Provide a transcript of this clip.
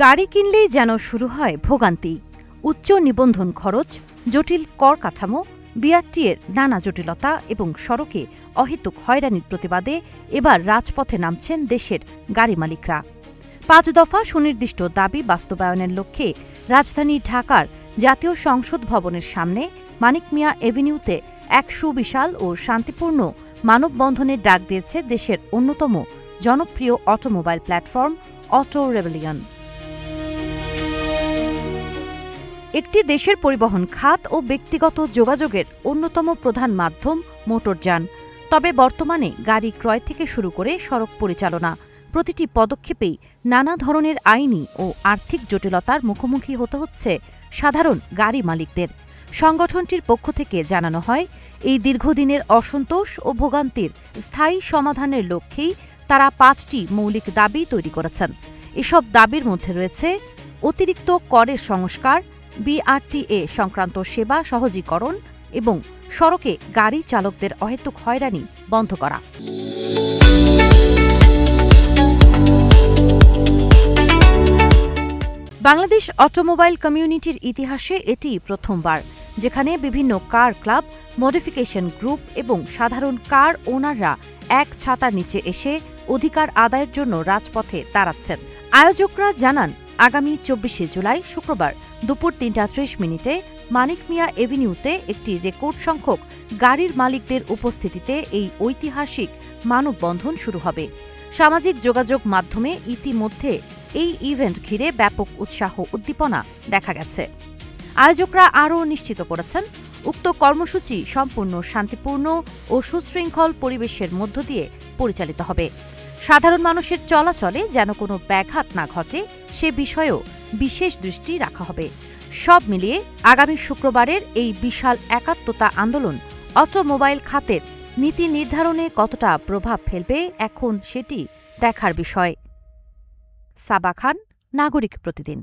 গাড়ি কিনলেই যেন শুরু হয় ভোগান্তি। উচ্চ নিবন্ধন খরচ, জটিল কর কাঠামো, বিআরটিএর নানা জটিলতা এবং সড়কে অহেতুক হয়রানির প্রতিবাদে এবার রাজপথে নামছেন দেশের গাড়ি মালিকরা। ৫ দফা সুনির্দিষ্ট দাবি বাস্তবায়নের লক্ষ্যে রাজধানী ঢাকার জাতীয় সংসদ ভবনের সামনে মানিক মিয়া এভিনিউতে এক সুবিশাল ও শান্তিপূর্ণ মানববন্ধনের ডাক দিয়েছে দেশের অন্যতম জনপ্রিয় অটোমোবাইল প্ল্যাটফর্ম অটো রেবেলিয়ন। একটি দেশের পরিবহন খাত ও ব্যক্তিগত যোগাযোগের অন্যতম প্রধান মাধ্যম মোটরযান। তবে বর্তমানে গাড়ি ক্রয় থেকে শুরু করে সড়ক পরিচালনা প্রতিটি পদক্ষেপেই নানা ধরনের আইনি ও আর্থিক জটিলতার মুখোমুখি হতে হচ্ছে সাধারণ গাড়ি মালিকদের। সংগঠনটির পক্ষ থেকে জানানো হয়, এই দীর্ঘদিনের অসন্তোষ ও ভোগান্তির স্থায়ী সমাধানের লক্ষ্যেই তারা ৫টি মৌলিক দাবি তৈরি করেছেন। এসব দাবির মধ্যে রয়েছে অতিরিক্ত করের সংস্কার, বিআরটিএ সংক্রান্ত সেবা সহজীকরণ এবং সড়কে গাড়ি চালকদের অহেতুক হয়রানি বন্ধ করা। বাংলাদেশ অটোমোবাইল কমিউনিটির ইতিহাসে এটি প্রথমবার যেখানে বিভিন্ন কার ক্লাব, মডিফিকেশন গ্রুপ এবং সাধারণ কার ওনাররা এক ছাতার নিচে এসে অধিকার আদায়ের জন্য রাজপথে দাঁড়াচ্ছেন। আয়োজকরা জানান, আগামী ২৪শে জুলাই শুক্রবার দুপুর ৩টা ৩০ মানিক মিয়া এভিনিউতে একটি রেকর্ড সংখ্যক গাড়ির মালিকদের উপস্থিতিতে এই ঐতিহাসিক মানববন্ধন শুরু হবে। সামাজিক যোগাযোগ মাধ্যমে ইতিমধ্যে এই ইভেন্ট ঘিরে ব্যাপক উৎসাহ উদ্দীপনা দেখা গেছে। আয়োজকরা আরও নিশ্চিত করেছেন, উক্ত কর্মসূচি সম্পূর্ণ শান্তিপূর্ণ ও সুশৃঙ্খল পরিবেশের মধ্য দিয়ে পরিচালিত হবে। সাধারণ মানুষের চলাচলে যেন কোনো ব্যাঘাত না ঘটে সে বিষয়েও বিশেষ দৃষ্টি রাখা হবে। সব মিলিয়ে আগামী শুক্রবারের এই বিশাল একাত্মতা আন্দোলন অটোমোবাইল খাতের নীতি নির্ধারণে কতটা প্রভাব ফেলবে এখন সেটি দেখার বিষয়। সাবা খান, নাগরিক প্রতিদিন।